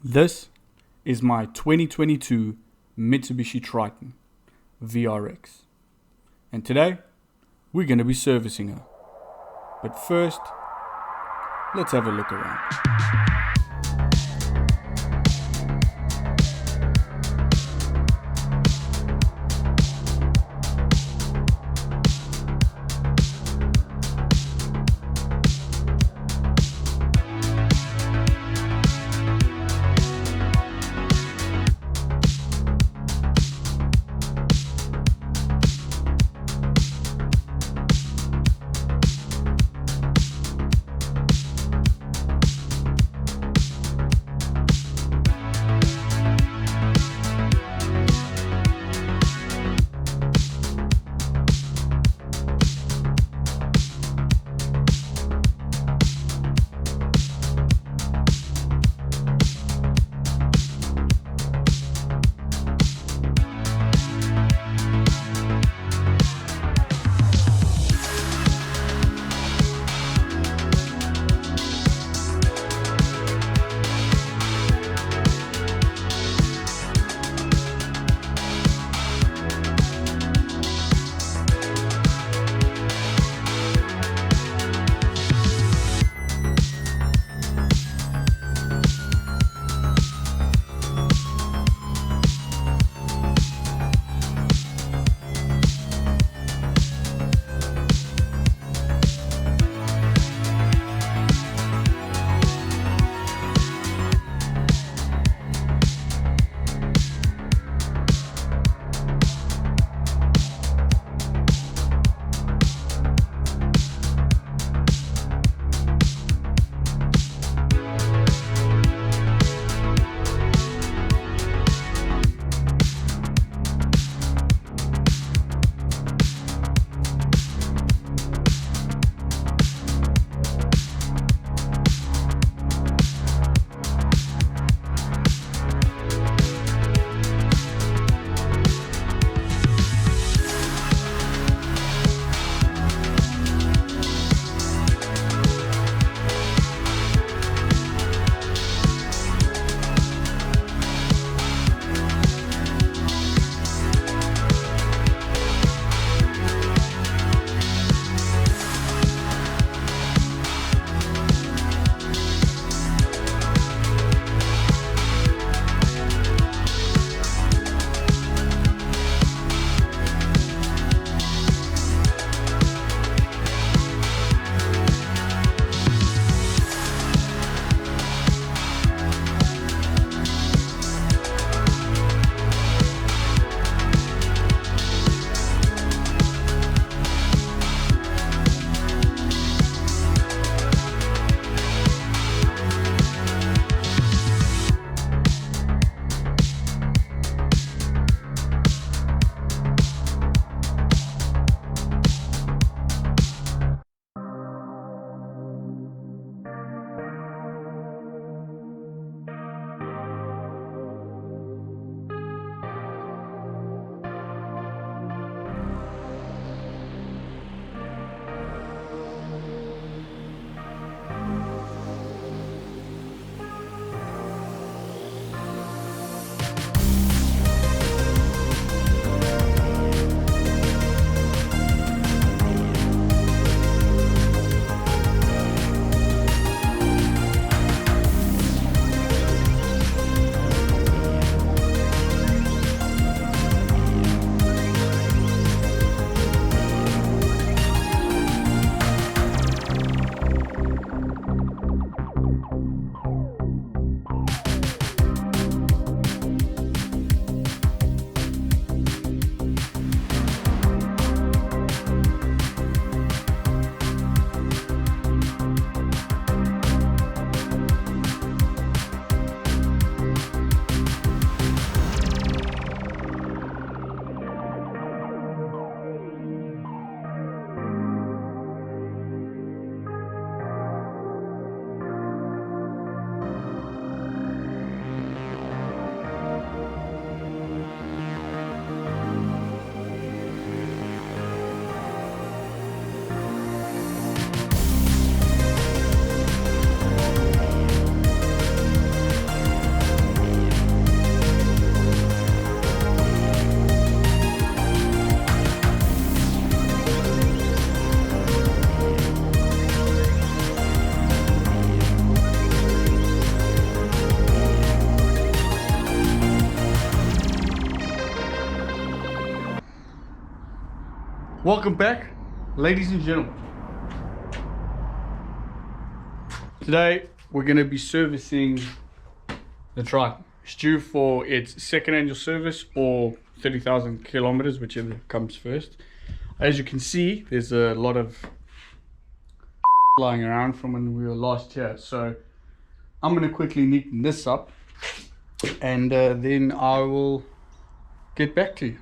This is my 2022 Mitsubishi Triton VRX, and today we're going to be servicing her. But first, let's have a look around. Welcome back, ladies and gentlemen. Today we're going to be servicing the Triton. It's due for its second annual service, or 30,000 kilometers, whichever comes first. As you can see, there's a lot of lying around from when we were last here, so I'm going to quickly neaten this up, and then I will get back to you.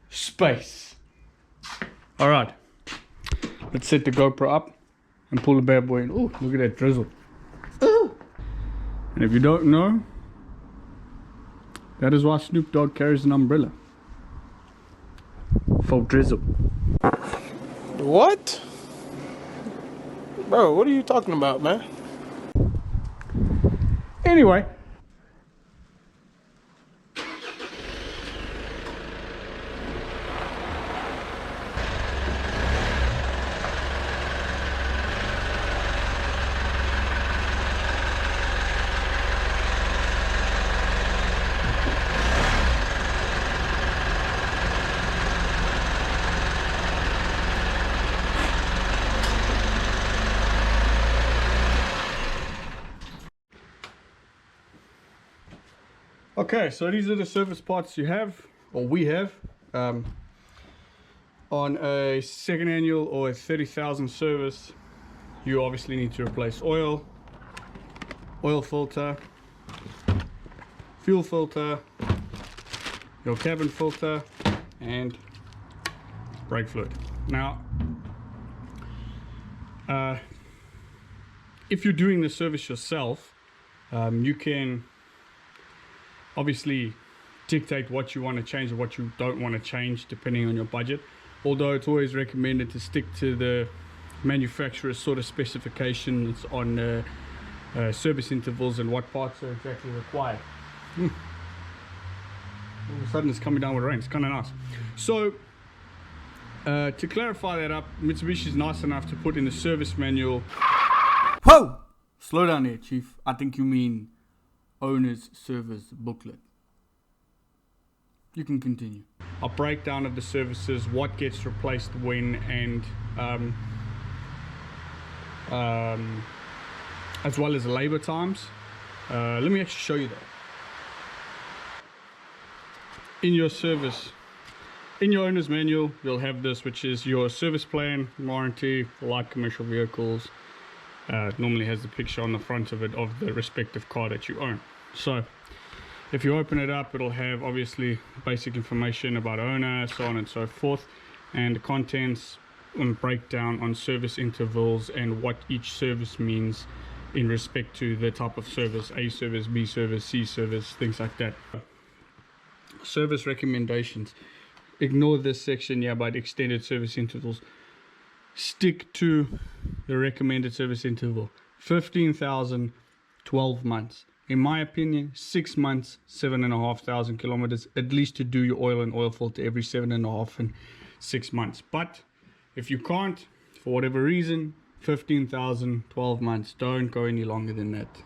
Space. All right, let's set the GoPro up and pull the bad boy in. Oh, look at that drizzle. Ooh. And if you don't know, that is why Snoop Dogg carries an umbrella. For drizzle. What? Bro, what are you talking about, man? Anyway. Okay, so these are the service parts you have, or we have, on a second annual or a 30,000 service. You obviously need to replace oil filter, fuel filter, your cabin filter, and brake fluid. Now, if you're doing the service yourself, you can obviously dictate what you want to change or what you don't want to change depending on your budget, although it's always recommended to stick to the manufacturer's sort of specifications on service intervals and what parts are exactly required. All of a sudden it's coming down with rain. It's kind of nice. So to clarify that up, Mitsubishi is nice enough to put in the service manual. Whoa! Slow down there, Chief. I think you mean owner's service booklet. You can continue. A breakdown of the services, what gets replaced when, and as well as labor times. Let me actually show you that. In your service, in your owner's manual, you'll have this, which is your service plan, warranty for light commercial vehicles. It normally has the picture on the front of it of the respective car that you own. So if you open it up, it'll have obviously basic information about owner, so on and so forth, and the contents and breakdown on service intervals and what each service means in respect to the type of service: A service, B service, C service, things like that. Service recommendations. Ignore this section here about extended service intervals. Stick to the recommended service interval: 15,000, 12 months. In my opinion, 6 months, 7,500 kilometers, at least, to do your oil and oil filter every 7.5 and 6 months. But if you can't, for whatever reason, 15,000, 12 months. Don't go any longer than that.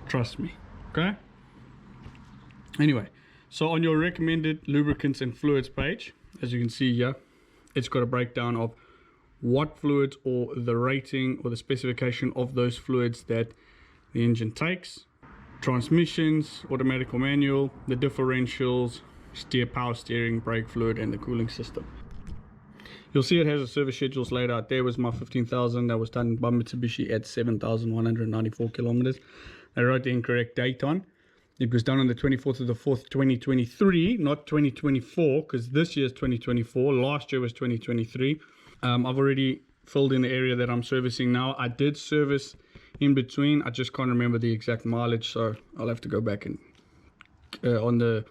Trust me. Okay? Anyway, so on your recommended lubricants and fluids page, as you can see here, it's got a breakdown of what fluids or the rating or the specification of those fluids that the engine takes. Transmissions, automatic or manual, the differentials, power steering, brake fluid, and the cooling system. You'll see it has a service schedules laid out. There was my 15,000 that was done by Mitsubishi at 7,194 kilometers. I wrote the incorrect date on. It was done on the 24th of the 4th, 2023, not 2024, because this year is 2024. Last year was 2023. I've already filled in the area that I'm servicing now. I did service in between. I just can't remember the exact mileage, so I'll have to go back and on the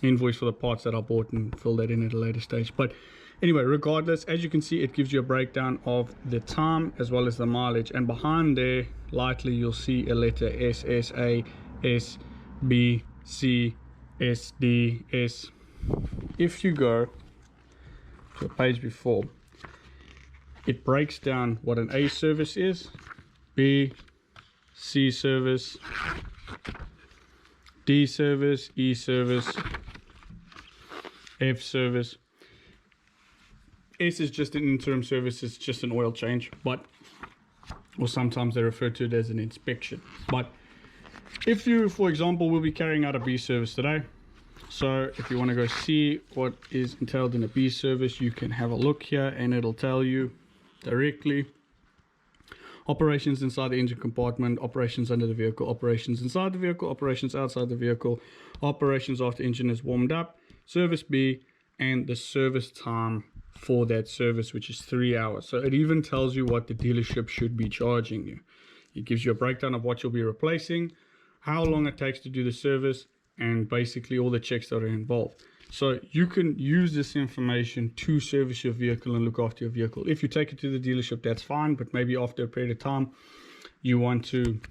invoice for the parts that I bought and fill that in at a later stage. But anyway, regardless, as you can see, it gives you a breakdown of the time as well as the mileage, and behind there lightly you'll see a letter S, S, A, S, B, C, S, D, S. If you go to a page before, it breaks down what an A service is, B, C service, D service, E service, F service. S is just an interim service, it's just an oil change, or sometimes they refer to it as an inspection. But if you, for example, will be carrying out a B service today, so if you want to go see what is entailed in a B service, you can have a look here and it'll tell you directly operations inside the engine compartment, operations under the vehicle, operations inside the vehicle, operations outside the vehicle, operations after engine is warmed up, service B, and the service time for that service, which is 3 hours. So it even tells you what the dealership should be charging you. It gives you a breakdown of what you'll be replacing, how long it takes to do the service, and basically all the checks that are involved. So you can use this information to service your vehicle and look after your vehicle. If you take it to the dealership, that's fine, but maybe after a period of time you want to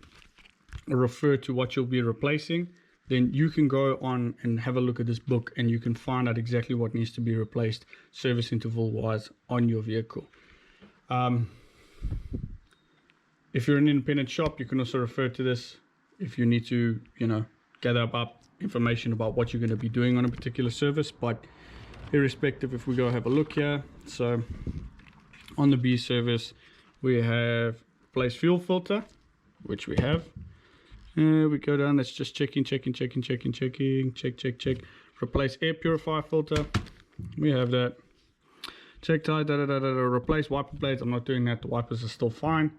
refer to what you'll be replacing, then you can go on and have a look at this book and you can find out exactly what needs to be replaced service interval wise on your vehicle. If you're an independent shop, you can also refer to this if you need to, gather up information about what you're going to be doing on a particular service. But irrespective, if we go have a look here, so on the B service we have replace fuel filter, which we have. We go down, that's just checking, check. Replace air purifier filter, we have that. Check tire, replace wiper blades, I'm not doing that, the wipers are still fine.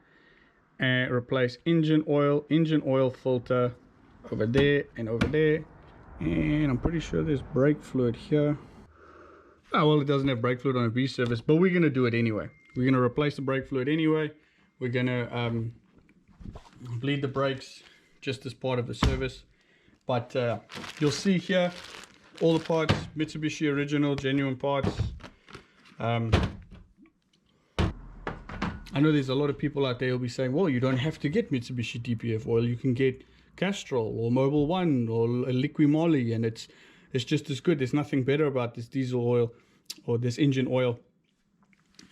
And replace engine oil filter over there and over there, and I'm pretty sure there's brake fluid here. Oh well, it doesn't have brake fluid on a B service, but we're going to do it anyway. We're going to replace the brake fluid anyway. We're going to bleed the brakes just as part of the service. But you'll see here all the parts, Mitsubishi original genuine parts. I know there's a lot of people out there who'll be saying, well, you don't have to get Mitsubishi DPF oil, you can get Castrol or Mobil 1 or Liqui-Moly, and it's just as good. There's nothing better about this diesel oil or this engine oil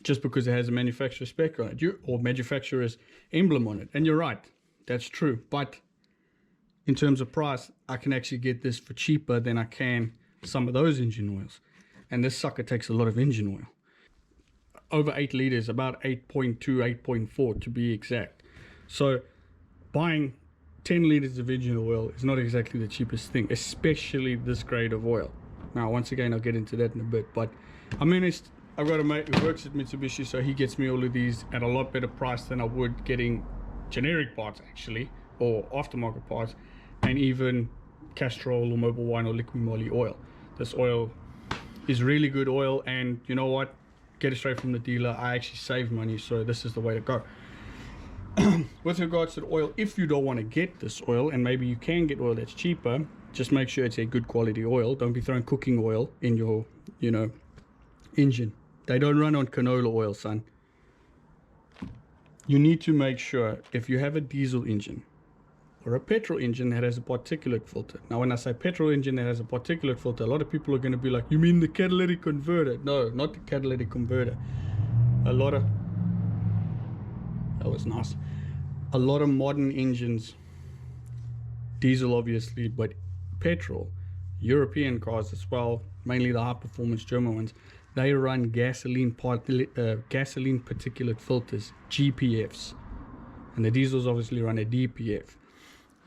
just because it has a manufacturer spec on it, or manufacturer's emblem on it. And you're right, that's true. But in terms of price, I can actually get this for cheaper than I can some of those engine oils. And this sucker takes a lot of engine oil. Over 8 liters, about 8.2, 8.4 to be exact. So buying 10 liters of engine oil is not exactly the cheapest thing, especially this grade of oil. Now, once again, I'll get into that in a bit, but I mean, I've got a mate who works at Mitsubishi, so he gets me all of these at a lot better price than I would getting generic parts, actually, or aftermarket parts, and even Castrol or Mobil 1 or Liqui-Moly oil. This oil is really good oil, and you know what? Get it straight from the dealer. I actually save money, so this is the way to go. With regards to the oil, if you don't want to get this oil, and maybe you can get oil that's cheaper, just make sure it's a good quality oil. Don't be throwing cooking oil in your, engine. They don't run on canola oil, son. You need to make sure if you have a diesel engine or a petrol engine that has a particulate filter. Now, when I say petrol engine that has a particulate filter, a lot of people are going to be like, you mean the catalytic converter? No, not the catalytic converter. That was nice. A lot of modern engines, diesel obviously, but petrol, European cars as well, mainly the high performance German ones, they run gasoline particulate filters, GPFs, and the diesels obviously run a DPF.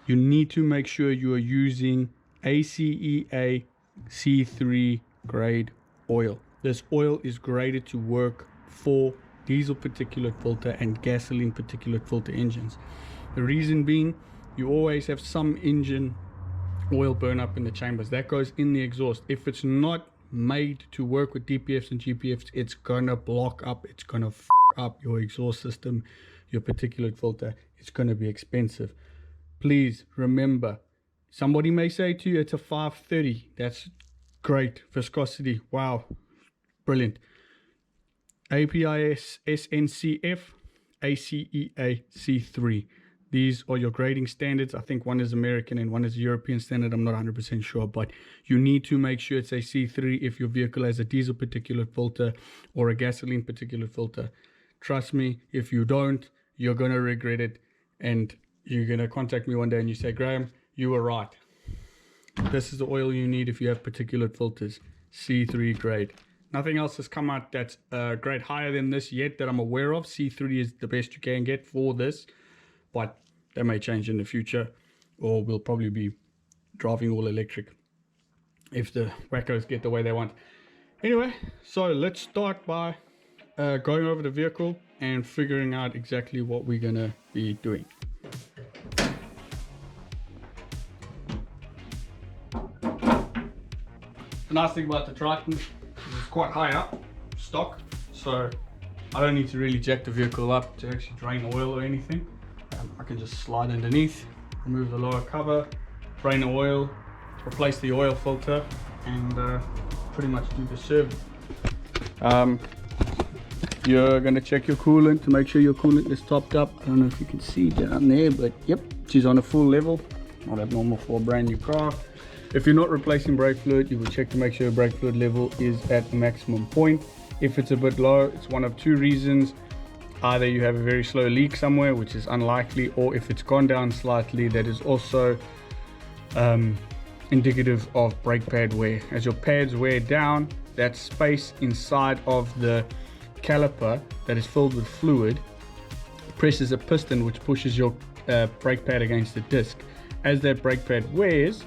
You need to make sure you are using ACEA C3 grade oil. This oil is graded to work for diesel particulate filter and gasoline particulate filter engines. The reason being, you always have some engine oil burn up in the chambers. That goes in the exhaust. If it's not made to work with DPFs and GPFs, it's gonna block up, it's gonna f up your exhaust system, your particulate filter. It's gonna be expensive. Please remember, somebody may say to you it's a 530. That's great. Viscosity, wow, brilliant. APIS SNCF ACEA C3. These are your grading standards. I think one is American and one is European standard. I'm not 100% sure, but you need to make sure it's a C3 if your vehicle has a diesel particulate filter or a gasoline particulate filter. Trust me, if you don't, you're going to regret it, and you're going to contact me one day and you say, Graham, you were right. This is the oil you need if you have particulate filters, C3 grade. Nothing else has come out that's a grade higher than this yet that I'm aware of. C3 is the best you can get for this, but that may change in the future, or we'll probably be driving all electric if the wackos get the way they want. Anyway, so let's start by going over the vehicle and figuring out exactly what we're gonna be doing. The nice thing about the Triton is it's quite high up, stock, so I don't need to really jack the vehicle up to actually drain oil or anything. I can just slide underneath, remove the lower cover, drain the oil, replace the oil filter, and pretty much do the service. You're going to check your coolant to make sure your coolant is topped up. I don't know if you can see down there, but yep, she's on a full level, not abnormal for a brand new car. If you're not replacing brake fluid, you will check to make sure your brake fluid level is at the maximum point. If it's a bit low, it's one of two reasons. Either you have a very slow leak somewhere, which is unlikely, or if it's gone down slightly, that is also indicative of brake pad wear. As your pads wear down, that space inside of the caliper that is filled with fluid presses a piston which pushes your brake pad against the disc. As that brake pad wears,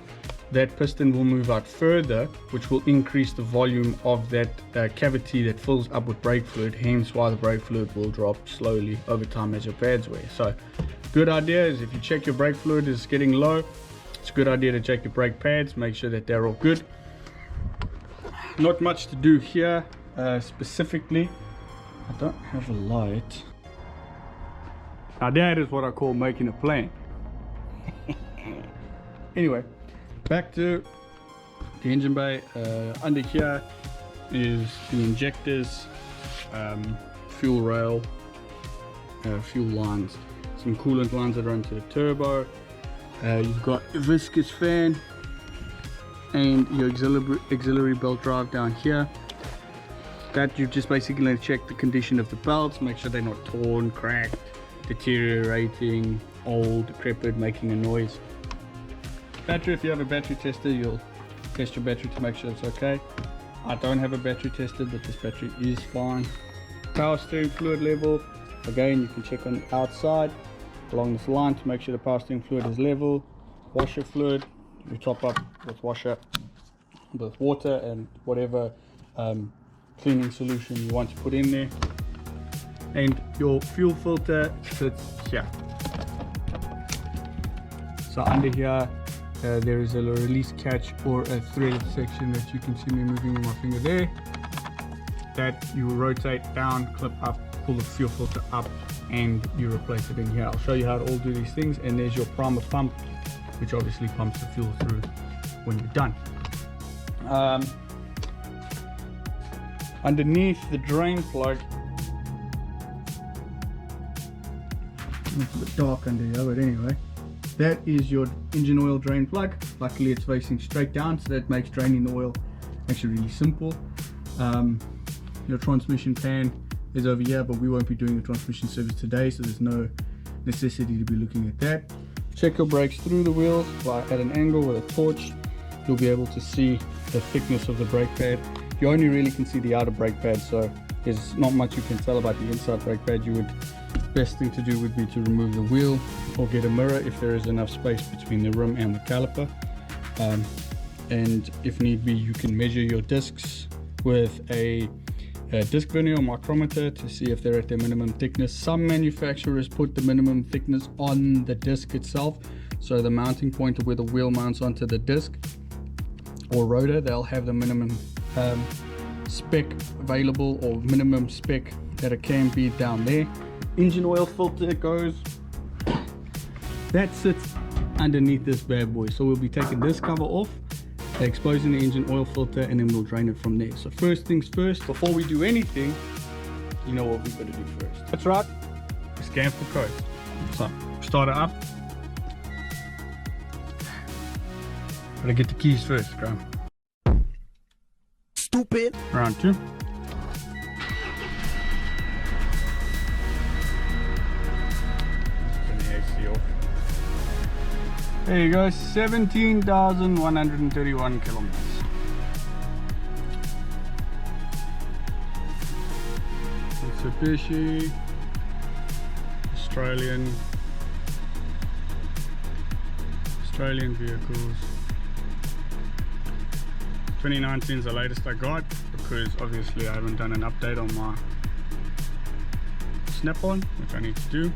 that piston will move out further, which will increase the volume of that cavity that fills up with brake fluid, hence why the brake fluid will drop slowly over time as your pads wear. So good idea is if you check your brake fluid is getting low, it's a good idea to check your brake pads, make sure that they're all good. Not much to do here specifically. I don't have a light. Now that is what I call making a plan. Anyway, back to the engine bay. Under here is the injectors, fuel rail, fuel lines, some coolant lines that run to the turbo. You've got a viscous fan and your auxiliary belt drive down here. That you're just basically going to check the condition of the belts, make sure they're not torn, cracked, deteriorating, old, decrepit, making a noise. Battery, if you have a battery tester, you'll test your battery to make sure it's okay. I don't have a battery tester, but this battery is fine. Power steering fluid level, again you can check on the outside along this line to make sure the power steering fluid is level. Washer fluid, you top up with washer with water and whatever cleaning solution you want to put in there. And your fuel filter sits here. So under here there is a release catch or a threaded section that you can see me moving with my finger there, that you rotate down, clip up, pull the fuel filter up, and you replace it in here. I'll show you how to all do these things. And there's your primer pump, which obviously pumps the fuel through when you're done. Underneath the drain plug, it's a bit dark under here, but anyway, that is your engine oil drain plug. Luckily it's facing straight down, so that makes draining the oil actually really simple. Your transmission pan is over here, but we won't be doing the transmission service today, so there's no necessity to be looking at that. Check your brakes through the wheels at an angle with a torch. You'll be able to see the thickness of the brake pad. You only really can see the outer brake pad, so there's not much you can tell about the inside brake pad. Best thing to do would be to remove the wheel or get a mirror if there is enough space between the rim and the caliper. And if need be, you can measure your discs with a disc vernier or micrometer to see if they're at their minimum thickness. Some manufacturers put the minimum thickness on the disc itself, so the mounting point of where the wheel mounts onto the disc or rotor, they'll have the minimum spec available, or minimum spec that it can be down there. Engine oil filter goes, that sits underneath this bad boy, so we'll be taking this cover off, exposing the engine oil filter, and then we'll drain it from there. So first things first, before we do anything, you know what we've got to do first. That's right, scan for code. So start it up. Gotta get the keys first, Graham. Stupid. Round 2. There you go, 17,131 kilometers. Mitsubishi, Australian vehicles. 2019 is the latest I got, because obviously I haven't done an update on my Snap-on, which I need to do.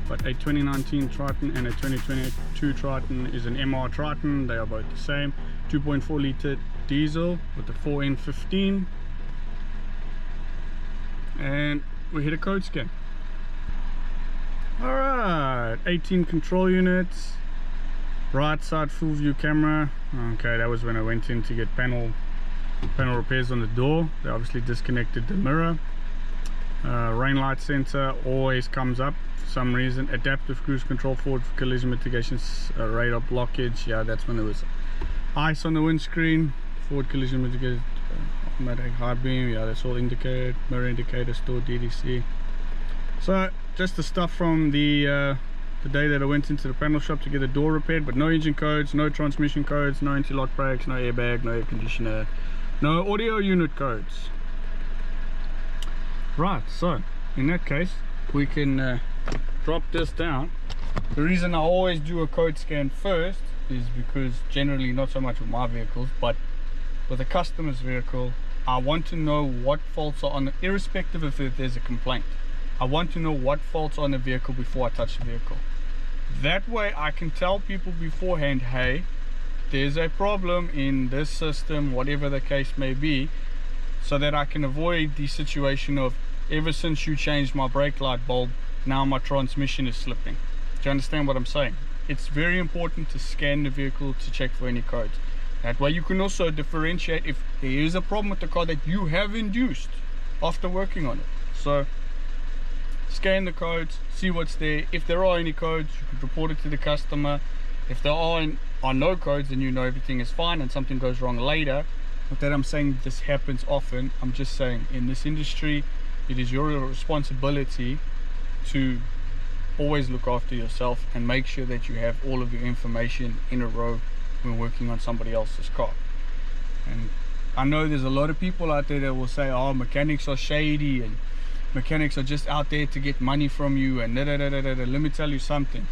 But a 2019 Triton and a 2022 Triton is an MR Triton. They are both the same. 2.4 litre diesel with the 4N15. And we hit a code scan. Alright, 18 control units. Right side full view camera. Okay, that was when I went in to get panel repairs on the door. They obviously disconnected the mirror. Rain light sensor always comes up for some reason. Adaptive cruise control, forward collision mitigation, radar blockage. Yeah, that's when there was ice on the windscreen. Forward collision mitigation, automatic high beam. Yeah, that's all indicated. Mirror indicator, store DDC. So just the stuff from the day that I went into the panel shop to get the door repaired, but no engine codes, no transmission codes, no anti-lock brakes, no airbag, no air conditioner, no audio unit codes. Right, so in that case we can drop this down. The reason I always do a code scan first is because generally, not so much with my vehicles, but with a customer's vehicle, I want to know what faults are on it, irrespective of if there's a complaint. I want to know what faults are on the vehicle before I touch the vehicle. That way I can tell people beforehand, hey, there's a problem in this system, whatever the case may be, so that I can avoid the situation of, ever since you changed my brake light bulb, now my transmission is slipping. Do you understand what I'm saying? It's very important to scan the vehicle to check for any codes. That way you can also differentiate if there is a problem with the car that you have induced after working on it. So scan the codes, see what's there. If there are any codes, you could report it to the customer. If there are no codes, then you know everything is fine and something goes wrong later. Not that I'm saying this happens often, I'm just saying in this industry it is your responsibility to always look after yourself and make sure that you have all of your information in a row when working on somebody else's car. And I know there's a lot of people out there that will say, oh, mechanics are shady and mechanics are just out there to get money from you and da da da da da. Let me tell you something.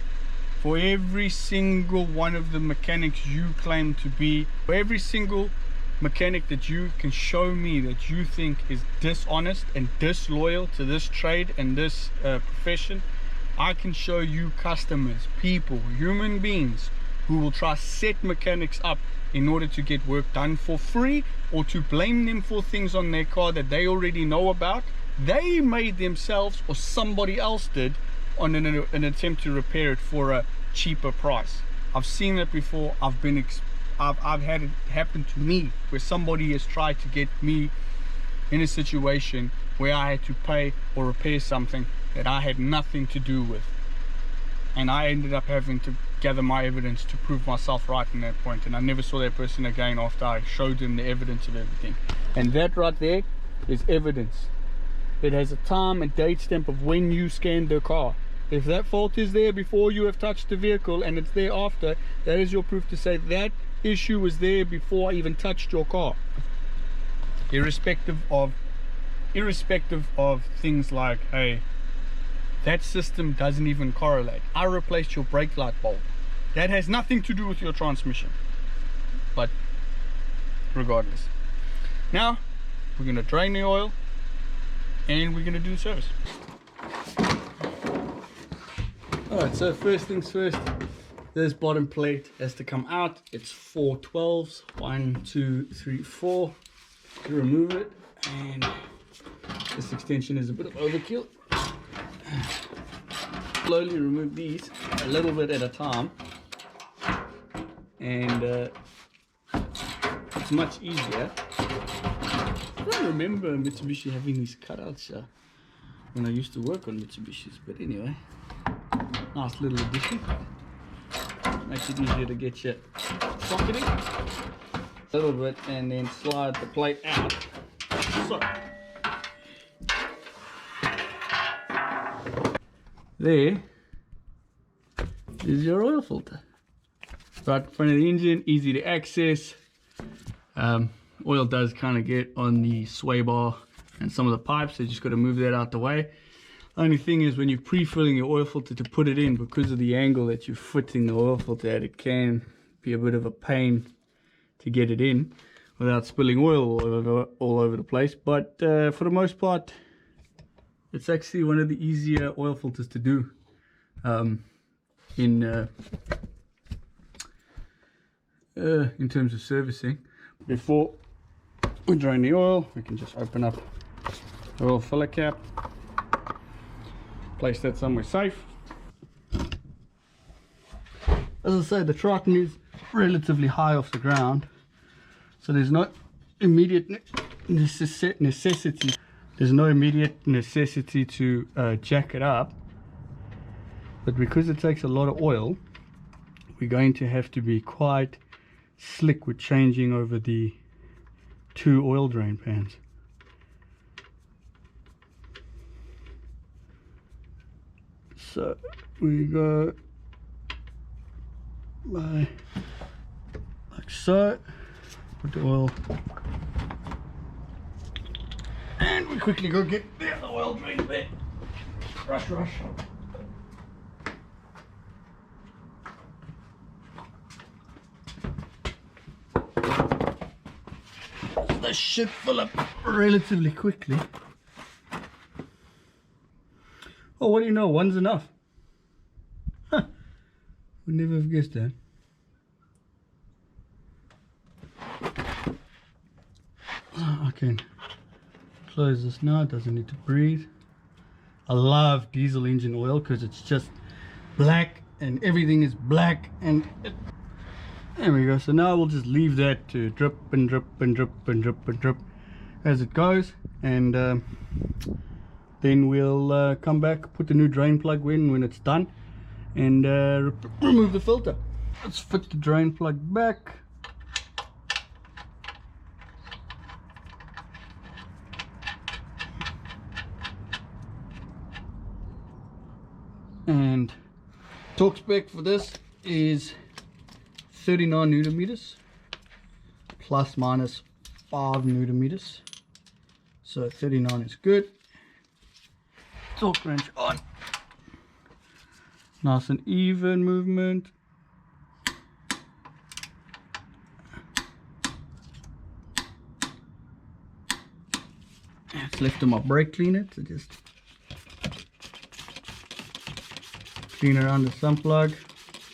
For every single one of the mechanics you claim to be, for every single mechanic that you can show me that you think is dishonest and disloyal to this trade and this profession, I can show you customers, people, human beings who will try set mechanics up in order to get work done for free, or to blame them for things on their car that they already know about. They made themselves or somebody else did on an attempt to repair it for a cheaper price. I've seen it before. I've had it happen to me where somebody has tried to get me in a situation where I had to pay or repair something that I had nothing to do with, and I ended up having to gather my evidence to prove myself right in that point, and I never saw that person again after I showed them the evidence of everything. And that right there is evidence. It has a time and date stamp of when you scanned the car. If that fault is there before you have touched the vehicle and it's there after, that is your proof to say that issue was there before I even touched your car. Irrespective of things like, hey, that system doesn't even correlate. I replaced your brake light bulb. That has nothing to do with your transmission. But regardless, now we're going to drain the oil and we're going to do the service. Alright, so first things first, this bottom plate has to come out. It's 4 12s, 1 2 3 4. To remove it, and this extension is a bit of overkill. Slowly remove these a little bit at a time, and it's much easier. I don't remember Mitsubishi having these cutouts when I used to work on Mitsubishis, but anyway, nice little addition. Makes it easier to get your socketing a little bit and then slide the plate out. So there is your oil filter. Right in front of the engine, easy to access. Oil does kind of get on the sway bar and some of the pipes, so you just got to move that out the way. Only thing is, when you're pre-filling your oil filter to put it in, because of the angle that you're fitting the oil filter at, it can be a bit of a pain to get it in without spilling oil all over the place. But for the most part, it's actually one of the easier oil filters to do in terms of servicing. Before we drain the oil, we can just open up the oil filler cap, place that somewhere safe. As I say, the Triton is relatively high off the ground, so there's no immediate necessity. There's no immediate necessity to jack it up, but because it takes a lot of oil, we're going to have to be quite slick with changing over the 2 oil drain pans. So we go by like so, put the oil, and we quickly go get the other oil drain bit. Rush. This should fill up relatively quickly. Oh, what do you know? One's enough. Huh. Would never have guessed that. I can close this now. It doesn't need to breathe. I love diesel engine oil because it's just black and everything is black, and there we go. So now we'll just leave that to drip and drip and drip and drip and drip as it goes, and then we'll come back, put the new drain plug in when it's done, and remove the filter. Let's fit the drain plug back. And torque spec for this is 39 newton meters plus minus 5 newton meters, so 39 is good. Torque wrench on, nice and even movement. It's left on my brake cleaner to just clean around the sump plug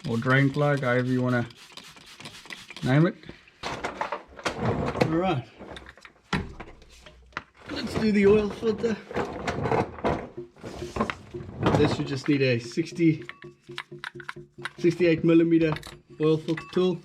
or drain plug, however you want to name it. Alright, let's do the oil filter. This you just need a 68 millimeter oil filter tool.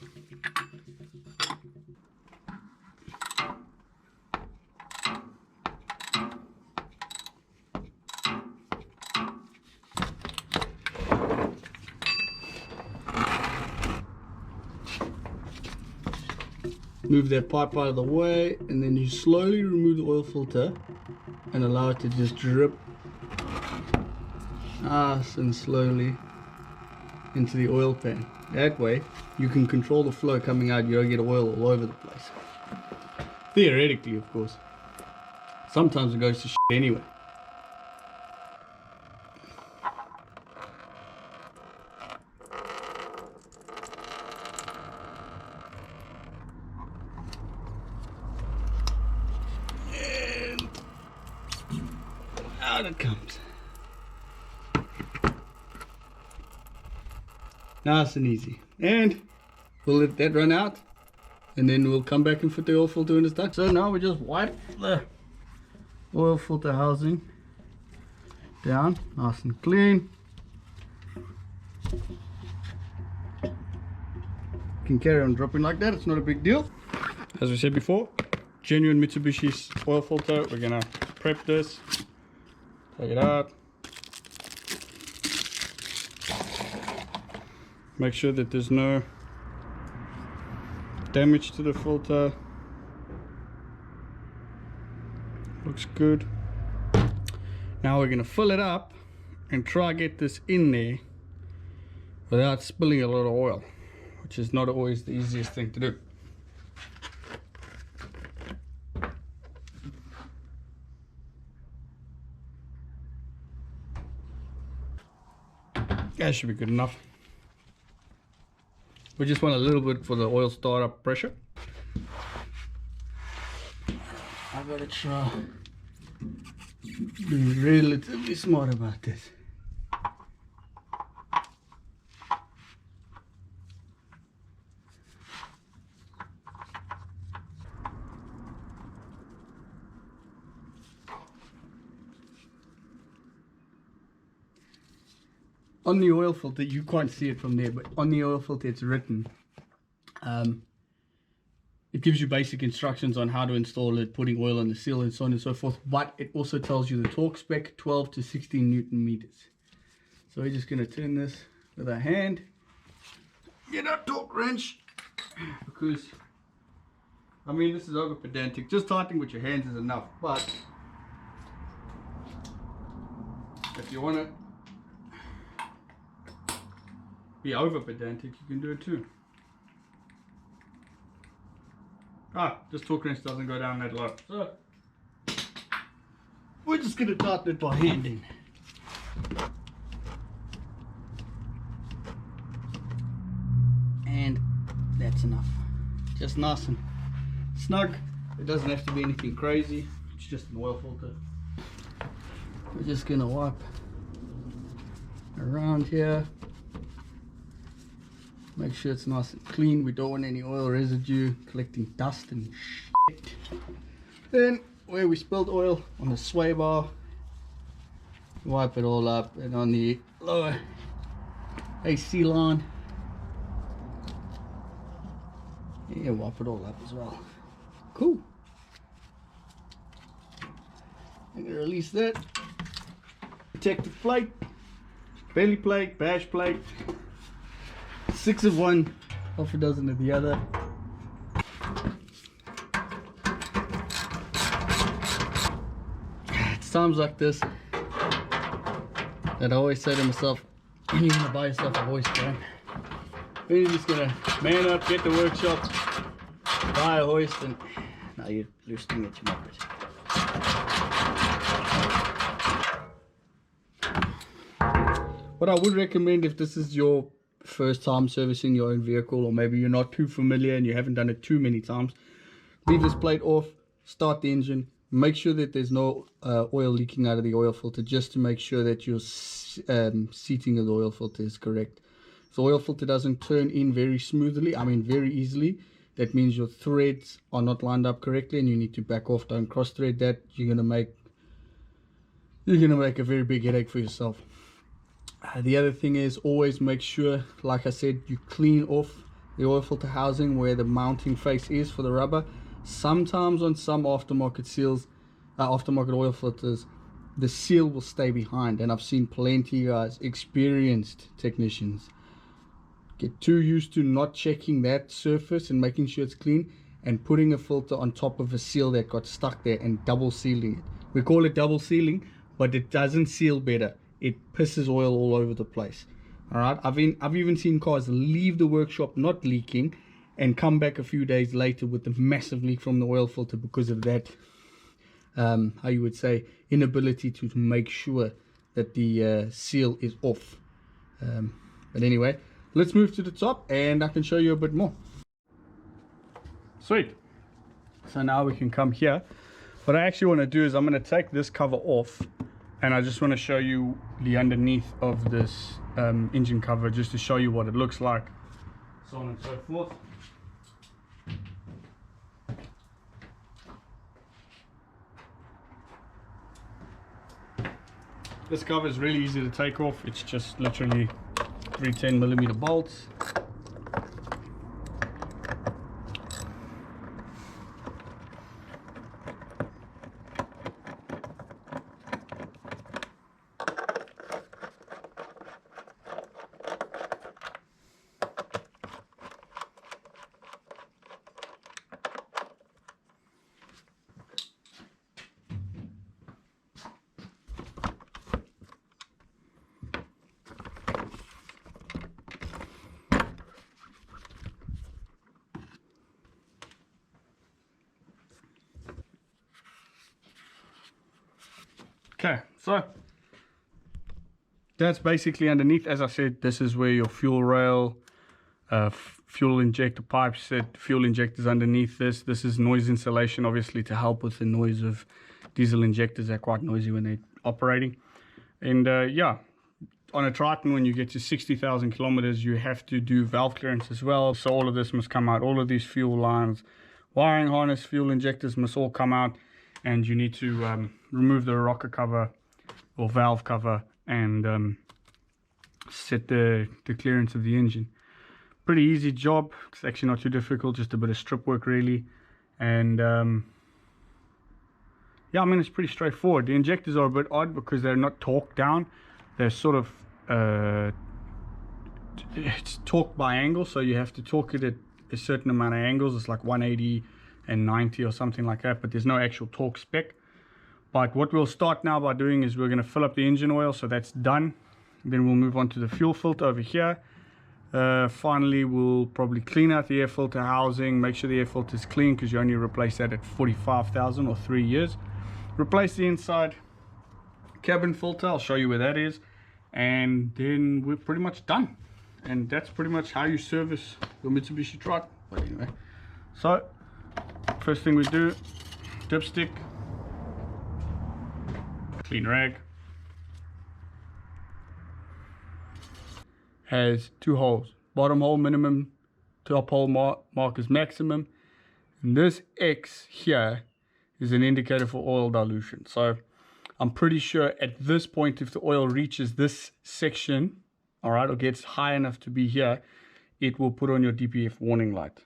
Move that pipe out of the way, and then you slowly remove the oil filter and allow it to just drip nice and slowly into the oil pan. That way you can control the flow coming out. You don't get oil all over the place. Theoretically, of course. Sometimes it goes to shit anyway. And out it comes. Nice and easy. And we'll let that run out, and then we'll come back and fit the oil filter in the stuck. So now we just wipe the oil filter housing down nice and clean. Can carry on dropping like that, it's not a big deal. As we said before, genuine Mitsubishi oil filter. We're gonna prep this, take it out, make sure that there's no damage to the filter. Looks good. Now we're gonna fill it up and try get this in there without spilling a lot of oil, which is not always the easiest thing to do. That should be good enough. We just want a little bit for the oil startup pressure. I gotta try being relatively smart about this. On the oil filter, you can't see it from there, but on the oil filter it's written. It gives you basic instructions on how to install it, putting oil on the seal and so on and so forth, but it also tells you the torque spec, 12 to 16 Newton meters. So we're just going to turn this with our hand, get our torque wrench, because I mean this is over pedantic, just tightening with your hands is enough, but if you want to be over pedantic, you can do it too. This torque wrench doesn't go down that low, so we're just going to tighten it by hand. And that's enough. Just nice and snug. It doesn't have to be anything crazy. It's just an oil filter. We're just going to wipe around here. Make sure it's nice and clean. We don't want any oil residue collecting dust and shit. Then where we spilled oil on the sway bar, wipe it all up, and on the lower AC line, yeah, wipe it all up as well. Cool. I'm gonna release that. Protective plate, belly plate, bash plate. 6 of one, half a dozen of the other. It's times like this that I always say to myself, when you're gonna buy yourself a hoist, man, then you're just gonna man up, get the workshop, buy a hoist, and now you're loosening at your moped. What I would recommend, if this is your first time servicing your own vehicle, or maybe you're not too familiar and you haven't done it too many times, leave this plate off, start the engine, make sure that there's no oil leaking out of the oil filter, just to make sure that your seating of the oil filter is correct. If the oil filter doesn't turn in very smoothly, I mean very easily, that means your threads are not lined up correctly and you need to back off. Don't cross thread that. You're gonna make a very big headache for yourself. The other thing is, always make sure, like I said, you clean off the oil filter housing where the mounting face is for the rubber. Sometimes on some aftermarket seals, aftermarket oil filters, the seal will stay behind, and I've seen plenty of guys, experienced technicians, get too used to not checking that surface and making sure it's clean and putting a filter on top of a seal that got stuck there and double sealing it. We call it double sealing, but it doesn't seal better. It pisses oil all over the place. All right, I've even seen cars leave the workshop not leaking and come back a few days later with a massive leak from the oil filter because of that, how you would say, inability to make sure that the seal is off. But anyway, let's move to the top and I can show you a bit more. Sweet. So now we can come here. What I actually want to do is I'm going to take this cover off, and I just want to show you the underneath of this engine cover, just to show you what it looks like, so on and so forth. This cover is really easy to take off. It's just literally 3 10mm bolts. Okay, so that's basically underneath. As I said, this is where your fuel rail, fuel injector pipes sit, fuel injectors underneath this. This is noise insulation, obviously, to help with the noise of diesel injectors. They're quite noisy when they're operating. And yeah, on a Triton, when you get to 60,000 kilometers, you have to do valve clearance as well. So all of this must come out. All of these fuel lines, wiring harness, fuel injectors must all come out. And you need to remove the rocker cover or valve cover and set the clearance of the engine. Pretty easy job. It's actually not too difficult, just a bit of strip work really. And yeah, I mean, it's pretty straightforward. The injectors are a bit odd because they're not torqued down. They're sort of it's torqued by angle, so you have to torque it at a certain amount of angles. It's like 180 and 90 or something like that, but there's no actual torque spec. But what we'll start now by doing is we're going to fill up the engine oil, so that's done. Then we'll move on to the fuel filter over here. Finally, we'll probably clean out the air filter housing, make sure the air filter is clean, because you only replace that at 45,000 or 3 years. Replace the inside cabin filter, I'll show you where that is, and then we're pretty much done. And that's pretty much how you service your Mitsubishi Triton. But anyway, so first thing we do, dipstick, clean rag, has 2 holes, bottom hole minimum, top hole mark is maximum, and this X here is an indicator for oil dilution. So I'm pretty sure at this point, if the oil reaches this section, all right, or gets high enough to be here, it will put on your DPF warning light.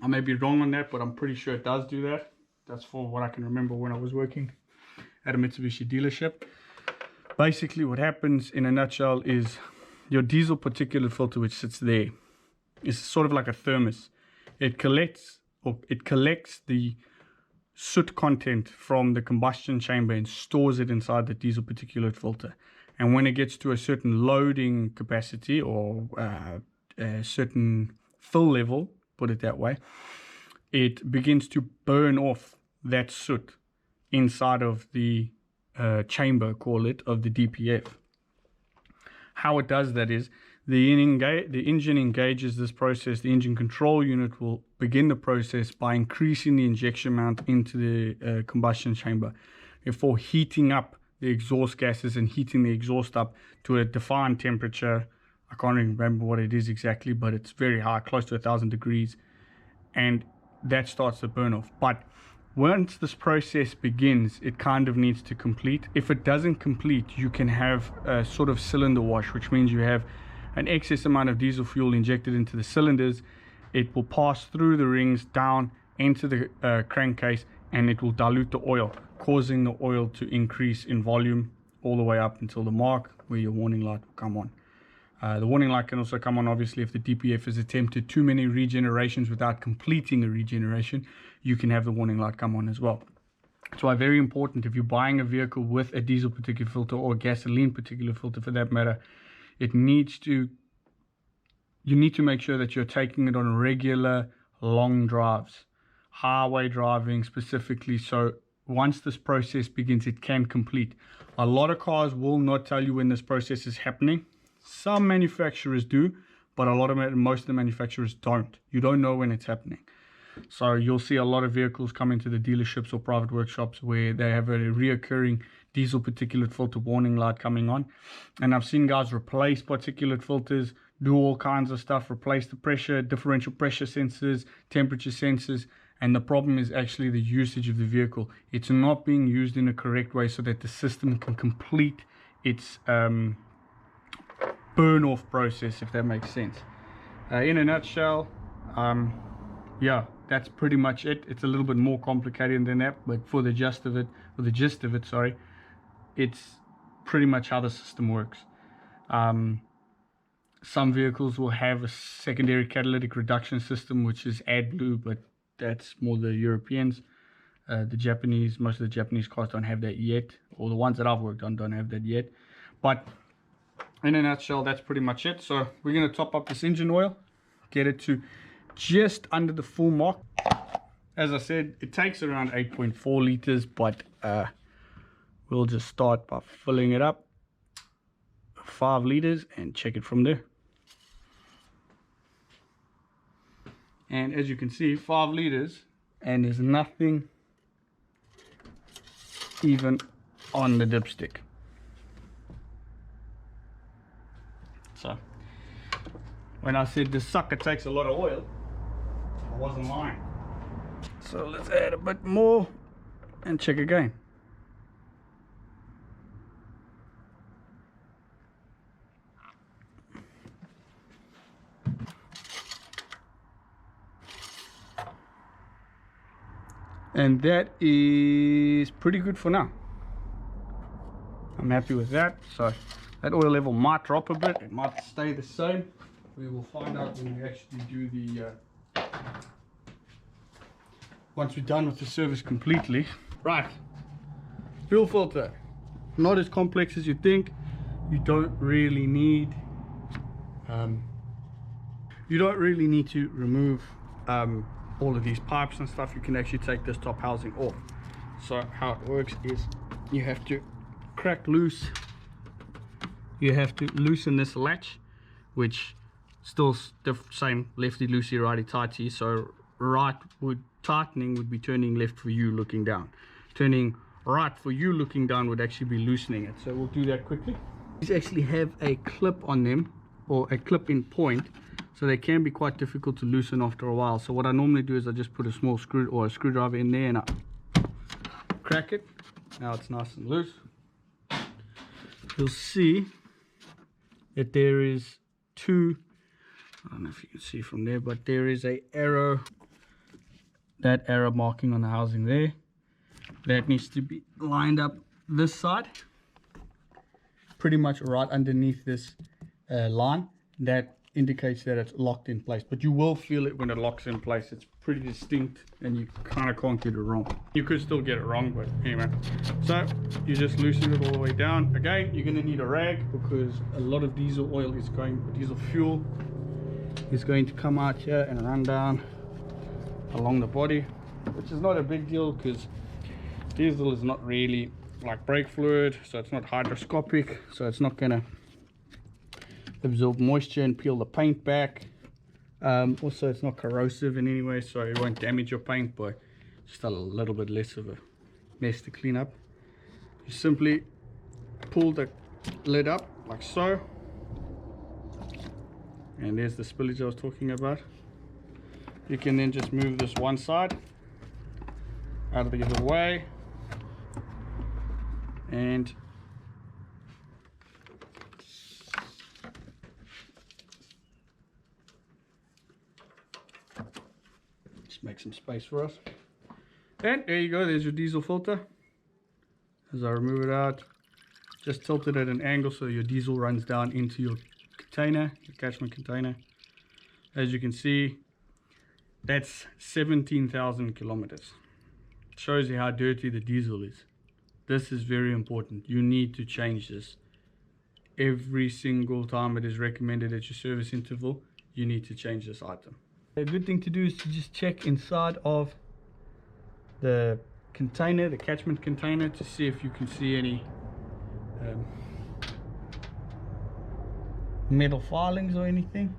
I may be wrong on that, but I'm pretty sure it does do that. That's for what I can remember when I was working at a Mitsubishi dealership. Basically what happens in a nutshell is your diesel particulate filter, which sits there, is sort of like a thermos. It collects the soot content from the combustion chamber and stores it inside the diesel particulate filter. And when it gets to a certain loading capacity or a certain fill level, put it that way, it begins to burn off that soot inside of the chamber, call it, of the DPF. How it does that is the engine engages this process. The engine control unit will begin the process by increasing the injection amount into the combustion chamber, therefore heating up the exhaust gases and heating the exhaust up to a defined temperature. I can't remember what it is exactly, but it's very high, close to 1,000 degrees, and that starts the burn off. But once this process begins, it kind of needs to complete. If it doesn't complete, you can have a sort of cylinder wash, which means you have an excess amount of diesel fuel injected into the cylinders. It will pass through the rings down into the crankcase, and it will dilute the oil, causing the oil to increase in volume all the way up until the mark where your warning light will come on. The warning light can also come on, obviously, if the DPF has attempted too many regenerations without completing a regeneration. You can have the warning light come on as well. That's why very important, if you're buying a vehicle with a diesel particulate filter or a gasoline particulate filter for that matter, you need to make sure that you're taking it on regular long drives, highway driving specifically. So once this process begins, it can complete. A lot of cars will not tell you when this process is happening. Some manufacturers do, but most of the manufacturers don't. You don't know when it's happening. So you'll see a lot of vehicles come into the dealerships or private workshops where they have a reoccurring diesel particulate filter warning light coming on. And I've seen guys replace particulate filters, do all kinds of stuff, replace the pressure, differential pressure sensors, temperature sensors. And the problem is actually the usage of the vehicle. It's not being used in a correct way so that the system can complete its burn off process, if that makes sense. In a nutshell, yeah, that's pretty much it. It's a little bit more complicated than that, but for the gist of it, it's pretty much how the system works. Some vehicles will have a secondary catalytic reduction system, which is AdBlue, but that's more the Europeans. The Japanese, most of the Japanese cars don't have that yet, or the ones that I've worked on don't have that yet. But in a nutshell, that's pretty much it. So we're going to top up this engine oil, get it to just under the full mark. As I said, it takes around 8.4 liters, but we'll just start by filling it up 5 liters and check it from there. And as you can see, 5 liters, and there's nothing even on the dipstick. So when I said this sucker takes a lot of oil, I wasn't lying. So let's add a bit more and check again. And that is pretty good for now. I'm happy with that. So that oil level might drop a bit, it might stay the same. We will find out when we actually do the once we're done with the service completely. Right, fuel filter, not as complex as you think. You don't really need to remove all of these pipes and stuff. You can actually take this top housing off. So how it works is you have to loosen this latch, which still the same lefty loosey righty tighty. So tightening would be turning left for you looking down, turning right for you looking down would actually be loosening it. So we'll do that quickly. These actually have a clip on them, or a clip in point, so they can be quite difficult to loosen after a while. So what I normally do is I just put a small screw or a screwdriver in there and I crack it. Now it's nice and loose. You'll see that there is two, I don't know if you can see from there, but there is a arrow, that arrow marking on the housing there. That needs to be lined up this side, pretty much right underneath this line. That indicates that it's locked in place, but you will feel it when it locks in place. It's pretty distinct and you kind of can't get it wrong. You could still get it wrong, but anyway. So you just loosen it all the way down. Again, you're going to need a rag because a lot of diesel fuel is going to come out here and run down along the body, which is not a big deal because diesel is not really like brake fluid, so it's not hygroscopic, so it's not going to absorb moisture and peel the paint back. Also, it's not corrosive in any way, so it won't damage your paint, but just a little bit less of a mess to clean up. You simply pull the lid up like so, and there's the spillage I was talking about. You can then just move this one side out of the other way, and just make some space for us. And there you go, there's your diesel filter. As I remove it out, just tilt it at an angle so your diesel runs down into your container, your catchment container. As you can see, that's 17,000 kilometers. It shows you how dirty the diesel is. This is very important. You need to change this. Every single time it is recommended at your service interval, you need to change this item. A good thing to do is to just check inside of the container, the catchment container, to see if you can see any metal filings or anything.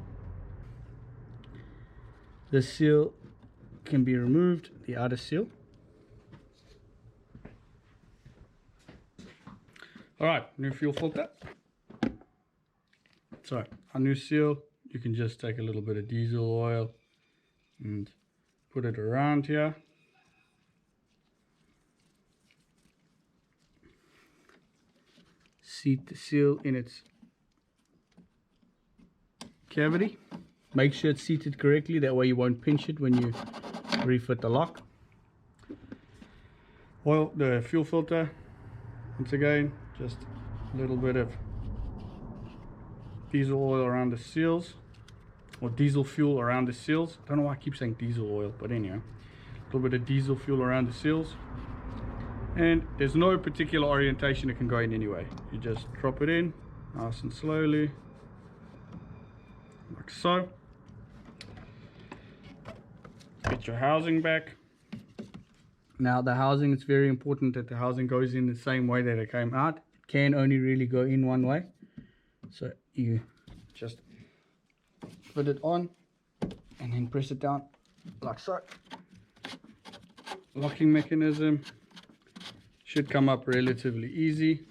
The seal can be removed, the outer seal. Alright, new fuel filter. So, our new seal, you can just take a little bit of diesel oil and put it around here. Seat the seal in its cavity. Make sure it's seated correctly, that way you won't pinch it when you refit the lock. Oil the fuel filter, once again, just a little bit of diesel oil around the seals, or diesel fuel around the seals. I don't know why I keep saying diesel oil, but anyway, a little bit of diesel fuel around the seals. And there's no particular orientation it can go in anyway. You just drop it in nice and slowly, like so. Get your housing back. Now the housing, it's very important that the housing goes in the same way that it came out. It can only really go in one way. So you just put it on and then press it down like so. Locking mechanism should come up relatively easy.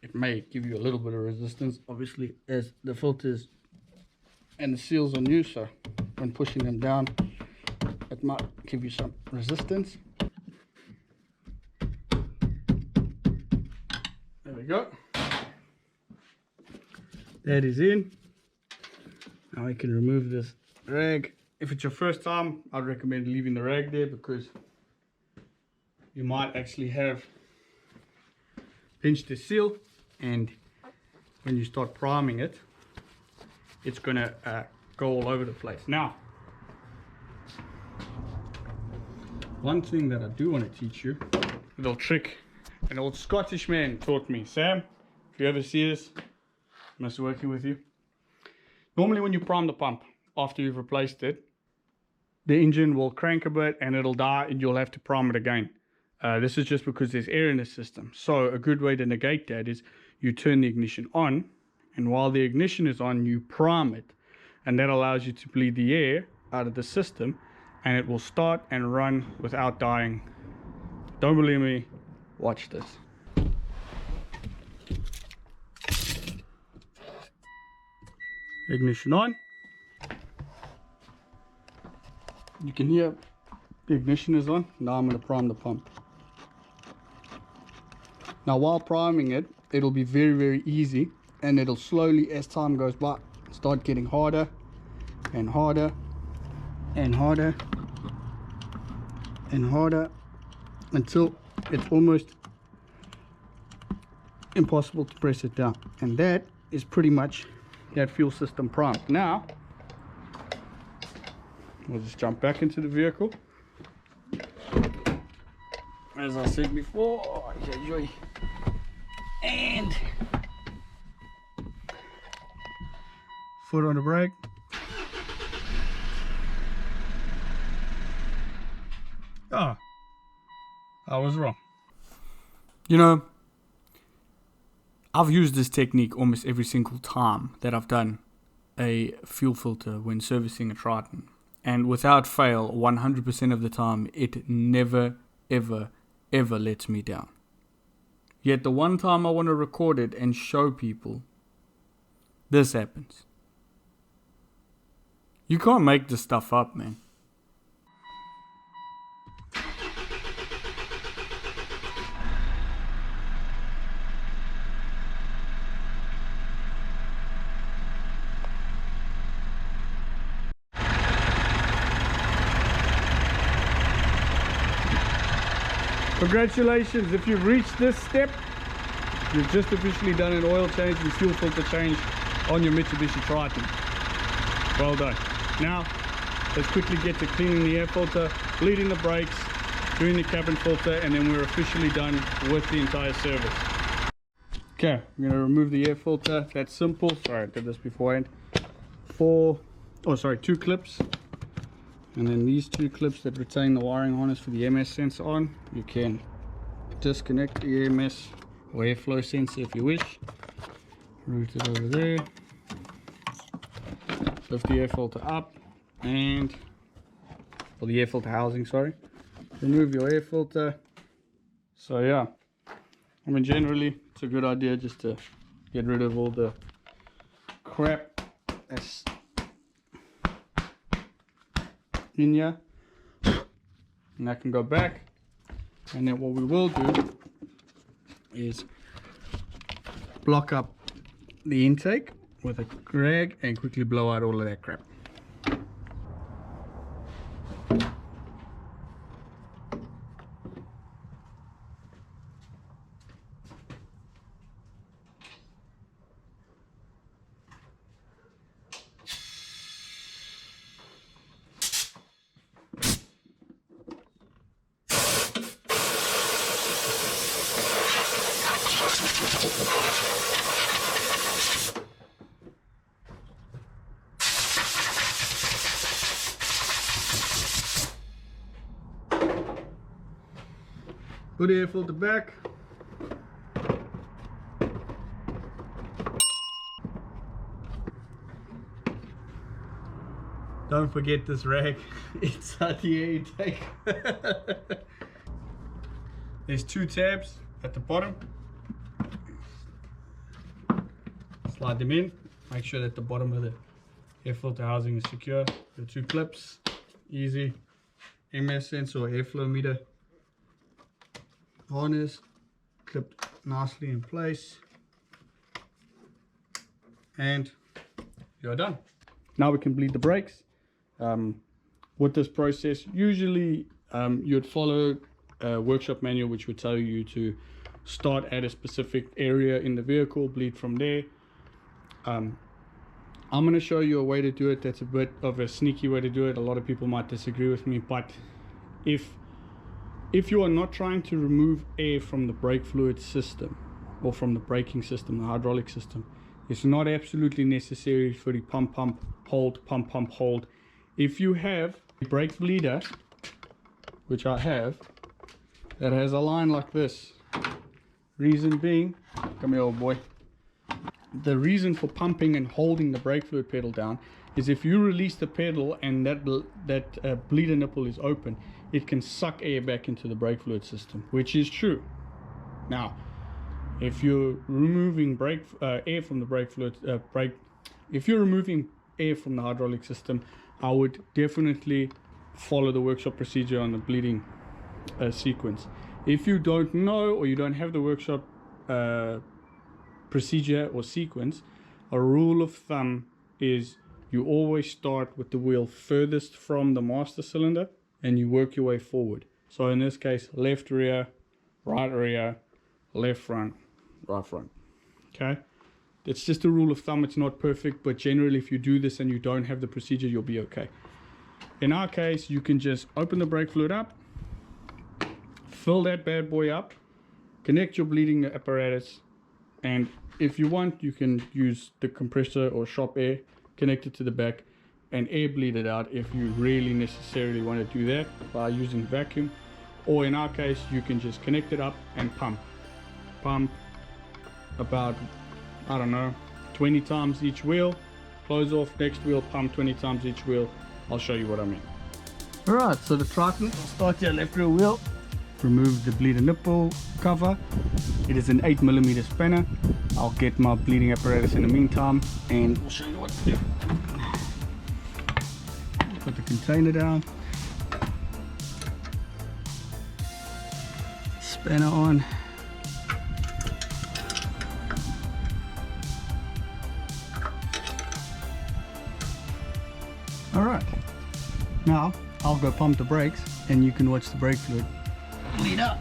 It may give you a little bit of resistance, obviously, as the filters and the seals are new, so when pushing them down it might give you some resistance. There we go. That is in. Now we can remove this rag. If it's your first time, I'd recommend leaving the rag there, because you might actually have pinched the seal, and when you start priming it, it's gonna go all over the place. Now, one thing that I do want to teach you, a little trick an old Scottish man taught me. Sam, if you ever see this, I miss working with you. Normally when you prime the pump after you've replaced it, the engine will crank a bit and it'll die and you'll have to prime it again. This is just because there's air in the system. So a good way to negate that is you turn the ignition on, and while the ignition is on, you prime it, and that allows you to bleed the air out of the system, and it will start and run without dying. Don't believe me? Watch this. Ignition on. You can hear the ignition is on. Now I'm going to prime the pump. Now while priming it, it'll be very, very easy, and it'll slowly, as time goes by, start getting harder and harder and harder and harder until it's almost impossible to press it down. And that is pretty much that fuel system primed. Now we'll just jump back into the vehicle. As I said before, and foot on the brake. Ah, I was wrong. You know, I've used this technique almost every single time that I've done a fuel filter when servicing a Triton. And without fail, 100% of the time, it never, ever, ever lets me down. Yet the one time I want to record it and show people, this happens. You can't make this stuff up, man. Congratulations, if you've reached this step, you've just officially done an oil change and fuel filter change on your Mitsubishi Triton. Well done. Now, let's quickly get to cleaning the air filter, bleeding the brakes, doing the cabin filter, and then we're officially done with the entire service. Okay, I'm going to remove the air filter. That's simple. Sorry, I did this beforehand. Two clips. And then these two clips that retain the wiring harness for the EMS sensor on, you can disconnect the EMS or airflow sensor if you wish. Route it over there. Lift the air filter up and, or the air filter housing, sorry. Remove your air filter. So yeah, I mean generally it's a good idea just to get rid of all the crap that's in here, and that can go back. And then what we will do is block up the intake with a rag and quickly blow out all of that crap. Put the air filter back. Don't forget this rag inside the air intake. There's two tabs at the bottom. Slide them in. Make sure that the bottom of the air filter housing is secure. The two clips, easy. MS sensor or airflow meter. Harness clipped nicely in place. And you're done. Now we can bleed the brakes. With this process, usually you'd follow a workshop manual which would tell you to start at a specific area in the vehicle, bleed from there. I'm going to show you a way to do it that's a bit of a sneaky way to do it. A lot of people might disagree with me, but if you are not trying to remove air from the brake fluid system or from the braking system, the hydraulic system, it's not absolutely necessary for the pump hold. If you have a brake bleeder, which I have, that has a line like this, reason being, come here old boy, the reason for pumping and holding the brake fluid pedal down is if you release the pedal and that bleeder nipple is open, it can suck air back into the brake fluid system, which is true. Now, if you're removing air from the brake fluid, if you're removing air from the hydraulic system, I would definitely follow the workshop procedure on the bleeding sequence. If you don't know or you don't have the workshop procedure or sequence, a rule of thumb is you always start with the wheel furthest from the master cylinder and you work your way forward. So in this case, left rear, left front, right front. Okay, it's just a rule of thumb. It's not perfect, but generally if you do this and you don't have the procedure, you'll be okay. In our case, you can just open the brake fluid up, fill that bad boy up, connect your bleeding apparatus, and if you want, you can use the compressor or shop air, connect it to the back and air bleed it out if you really necessarily want to do that by using vacuum. Or in our case, you can just connect it up and pump about, I don't know, 20 times each wheel, close off, next wheel, pump 20 times each wheel. I'll show you what I mean. Alright, so the Triton, we'll start your left rear wheel, remove the bleeder nipple cover. It is an 8mm spanner. I'll get my bleeding apparatus in the meantime and we'll show you what to do. Put the container down, spanner on. Alright, now I'll go pump the brakes and you can watch the brake fluid bleed out.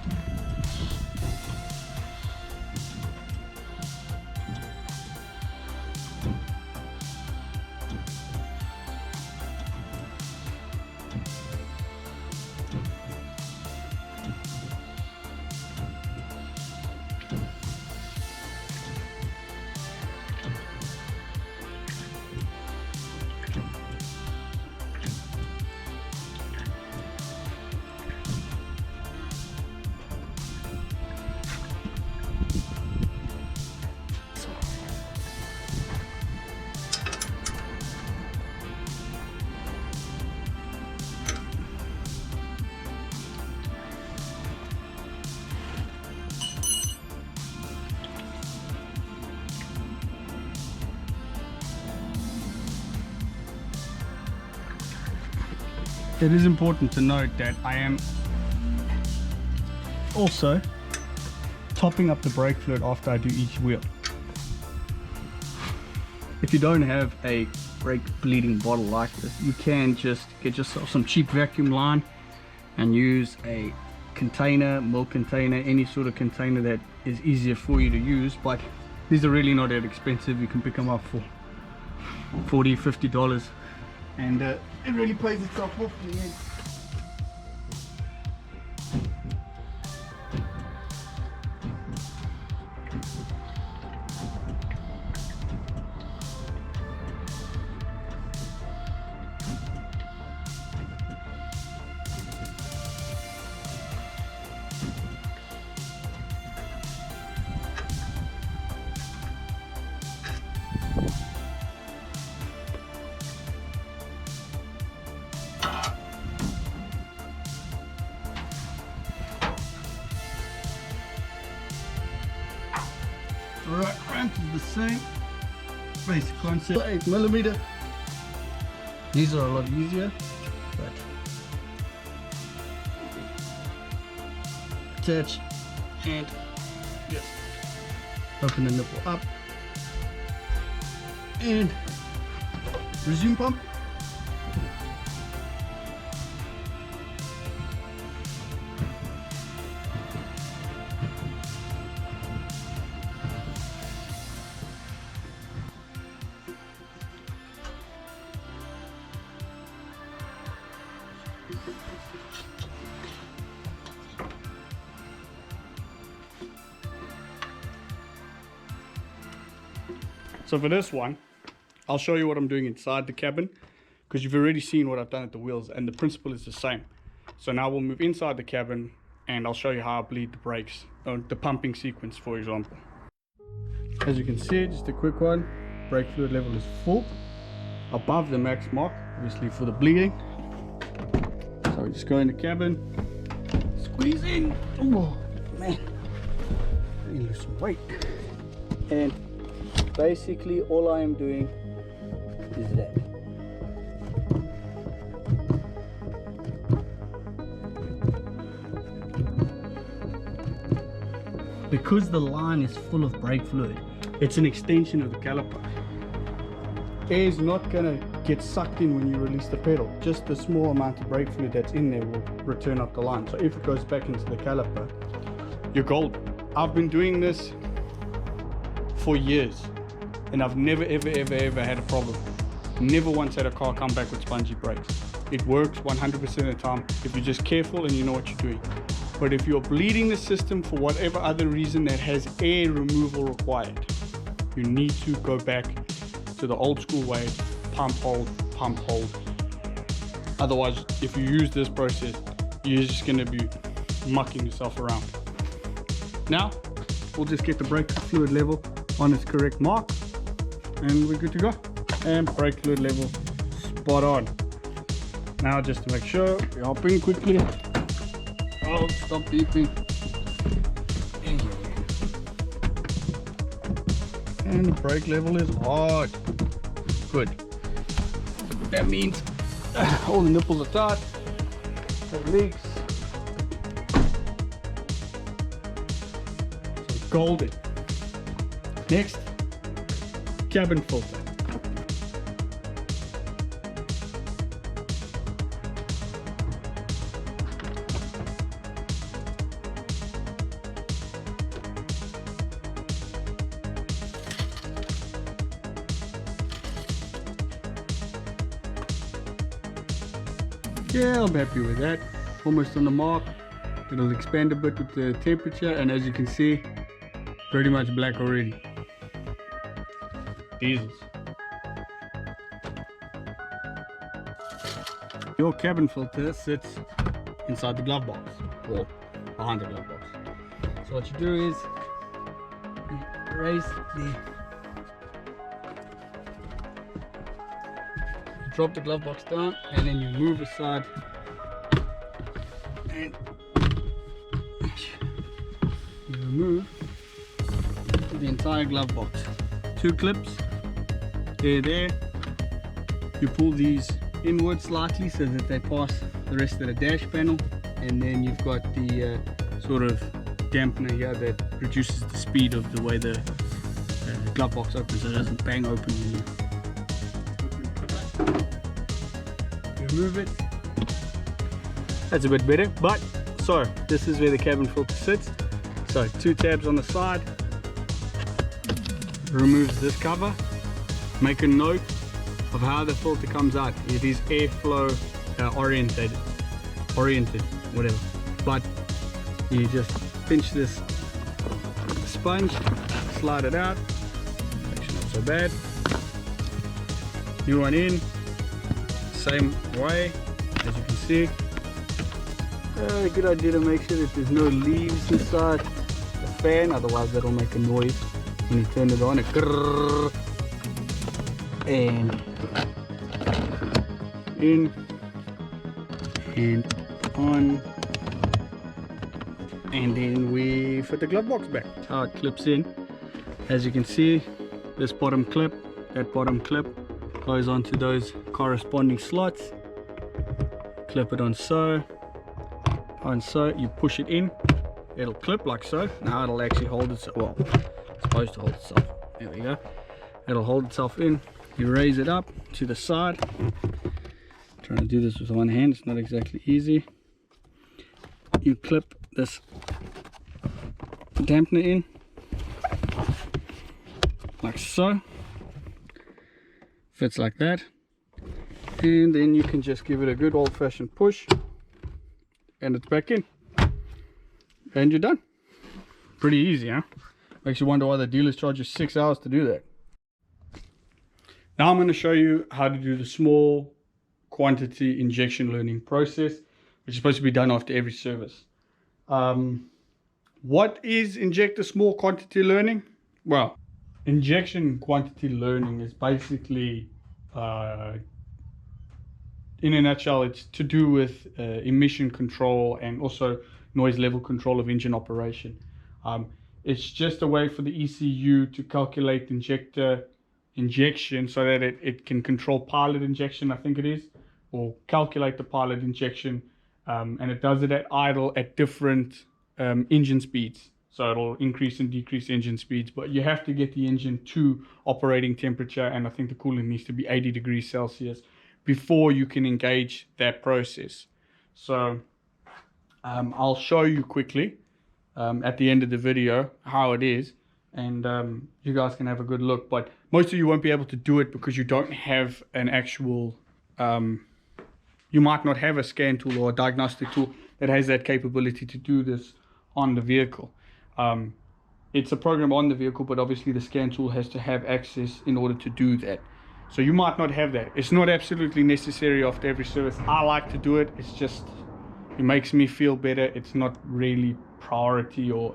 It is important to note that I am also topping up the brake fluid after I do each wheel. If you don't have a brake bleeding bottle like this, you can just get yourself some cheap vacuum line and use a container, milk container, any sort of container that is easier for you to use. But these are really not that expensive. You can pick them up for $40–50 and it really pays itself off in the end. Right, front is the same. Basic concept. 8mm. These are a lot easier, but attach and just open the nipple up and resume pump. So for this one, I'll show you what I'm doing inside the cabin, because you've already seen what I've done at the wheels and the principle is the same. So now we'll move inside the cabin and I'll show you how I bleed the brakes, the pumping sequence for example. As you can see, just a quick one, brake fluid level is full, above the max mark, obviously for the bleeding. So we just go in the cabin, squeeze in, oh man, really lose some weight. And basically all I am doing is that. Because the line is full of brake fluid, it's an extension of the caliper. Air is not going to get sucked in when you release the pedal. Just the small amount of brake fluid that's in there will return up the line. So if it goes back into the caliper, you're golden. I've been doing this for years and I've never ever had a problem. Never once had a car come back with spongy brakes. It works 100% of the time if you're just careful and you know what you're doing. But if you're bleeding the system for whatever other reason that has air removal required, you need to go back to the old school way, pump hold. Otherwise, if you use this process, you're just going to be mucking yourself around. Now, we'll just get the brake fluid level on its correct mark and we're good to go. And brake fluid level spot on. Now just to make sure, we hop in quickly. Oh, stop beeping. And the brake level is hard. Good. That means all the nipples are tight. No leaks. So golden. Next, cabin filter. Yeah, I'm happy with that. Almost on the mark. It'll expand a bit with the temperature, and as you can see, pretty much black already. Jesus. Your cabin filter sits inside the glove box, or behind the glove box. So what you do is you raise drop the glove box down and then you move aside and you remove the entire glove box. 2 clips, there. You pull these inward slightly so that they pass the rest of the dash panel, and then you've got the sort of dampener here that reduces the speed of the way the glove box opens, so it doesn't bang open when you remove it. That's a bit better, but so this is where the cabin filter sits. So 2 tabs on the side, removes this cover. Make a note of how the filter comes out. It is airflow oriented, whatever. But you just pinch this sponge, slide it out. Actually not so bad. New one in. Same way, as you can see. A good idea to make sure that there's no leaves inside the fan, otherwise that'll make a noise when you turn it on. And in and on, and then we fit the glove box back. How it clips in. As you can see, this bottom clip, that bottom clip goes onto those corresponding slots. Clip it on so, you push it in, it'll clip like so. Now it'll actually hold itself, well, it's supposed to hold itself. There we go. It'll hold itself in. You raise it up to the side. Trying to do this with one hand, it's not exactly easy. You clip this dampener in like so, fits like that, and then you can just give it a good old-fashioned push and it's back in and you're done. Pretty easy, huh? Makes you wonder why the dealers charge you 6 hours to do that. Now I'm going to show you how to do the small quantity injection learning process, which is supposed to be done after every service. What is inject a small quantity learning? Well, injection quantity learning is basically, in a nutshell, it's to do with emission control and also noise level control of engine operation. It's just a way for the ECU to calculate injection so that it can control pilot injection, I think it is, or calculate the pilot injection, and it does it at idle at different engine speeds. So it'll increase and decrease engine speeds, but you have to get the engine to operating temperature, and I think the coolant needs to be 80 degrees Celsius before you can engage that process. So I'll show you quickly at the end of the video how it is, and you guys can have a good look. But most of you won't be able to do it because you don't have an actual, you might not have a scan tool or a diagnostic tool that has that capability to do this on the vehicle. It's a program on the vehicle, but obviously the scan tool has to have access in order to do that. So you might not have that. It's not absolutely necessary after every service. I like to do it. It's just, it makes me feel better. It's not really priority or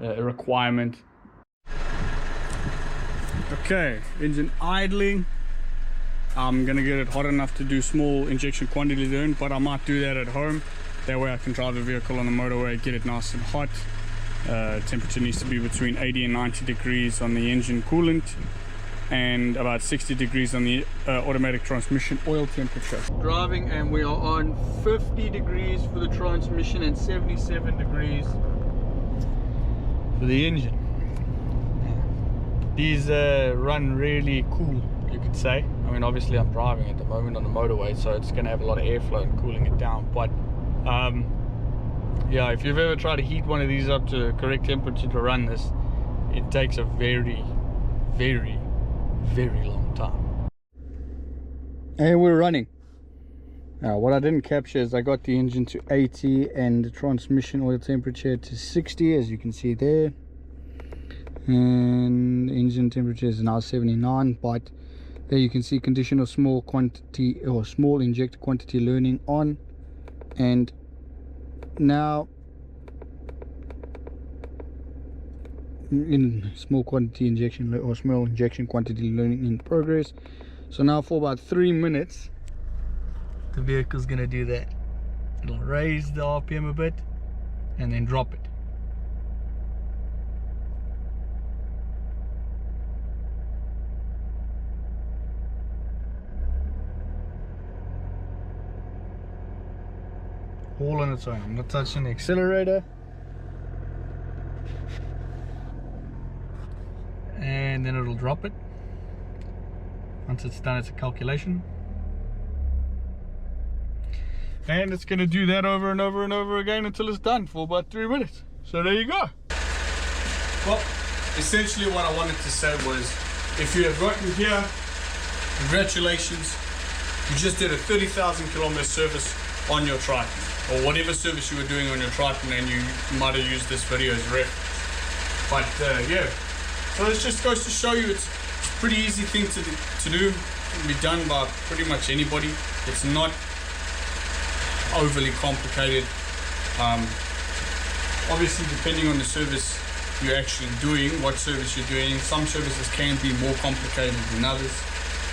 a requirement. Okay, engine idling. I'm gonna get it hot enough to do small injection quantity learn, but I might do that at home. That way I can drive the vehicle on the motorway, get it nice and hot. Temperature needs to be between 80 and 90 degrees on the engine coolant, and about 60 degrees on the automatic transmission oil temperature. Driving, and we are on 50 degrees for the transmission and 77 degrees for the engine. These run really cool, you could say. I mean, obviously I'm driving at the moment on the motorway, so it's going to have a lot of airflow and cooling it down, but yeah, if you've ever tried to heat one of these up to correct temperature to run this, it takes a very, very, very long time. And we're running. Now what I didn't capture is I got the engine to 80 and the transmission oil temperature to 60, as you can see there, and engine temperature is now 79. But there you can see condition of small quantity or small injector quantity learning on, and now in small quantity injection or small injection quantity learning in progress. So now for about 3 minutes the vehicle's gonna do that. It'll raise the RPM a bit and then drop it. All on its own. I'm not touching the accelerator. And then it'll drop it. Once it's done, it's a calculation. And it's going to do that over and over and over again until it's done for about 3 minutes. So there you go. Well, essentially what I wanted to say was, if you have gotten here, congratulations. You just did a 30,000 kilometer service on your Triton, or whatever service you were doing on your Triton, and you might have used this video as ref. But yeah, so this just goes to show you it's a pretty easy thing to do. It can be done by pretty much anybody. It's not overly complicated. Obviously depending on the service you're actually doing, what service you're doing, some services can be more complicated than others.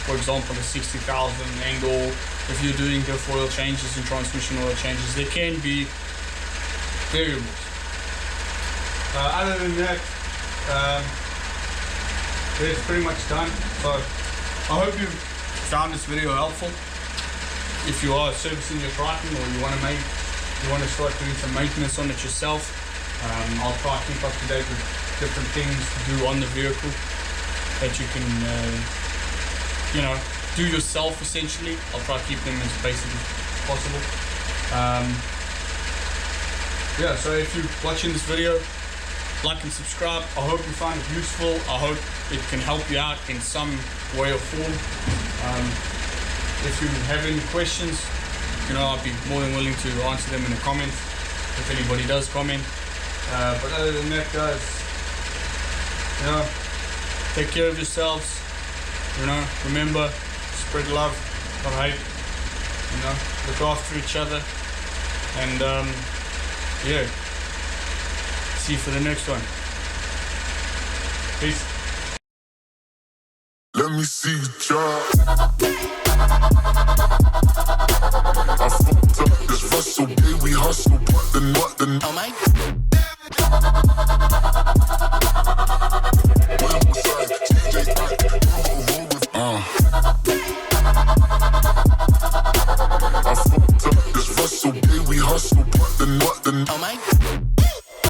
For example, a 60,000, and or if you're doing diff oil changes and transmission oil changes, there can be variables. Other than that, yeah, it's pretty much done. So I hope you found this video helpful. If you are servicing your Triton, or you want to start doing some maintenance on it yourself, I'll try to keep up to date with different things to do on the vehicle that you can do yourself essentially. I'll try to keep them as basic as possible. Yeah, so if you're watching this video, like and subscribe. I hope you find it useful. I hope it can help you out in some way or form. If you have any questions, I'll be more than willing to answer them in the comments if anybody does comment. But other than that, guys, take care of yourselves. Remember, spread love, not hate. Look after each other, and yeah. See you for the next one. Peace. Let me see you try. I fucked up this Russell, yeah, we hustle, but the oh my. I fucked up this Russell, yeah, we hustle, but the oh my.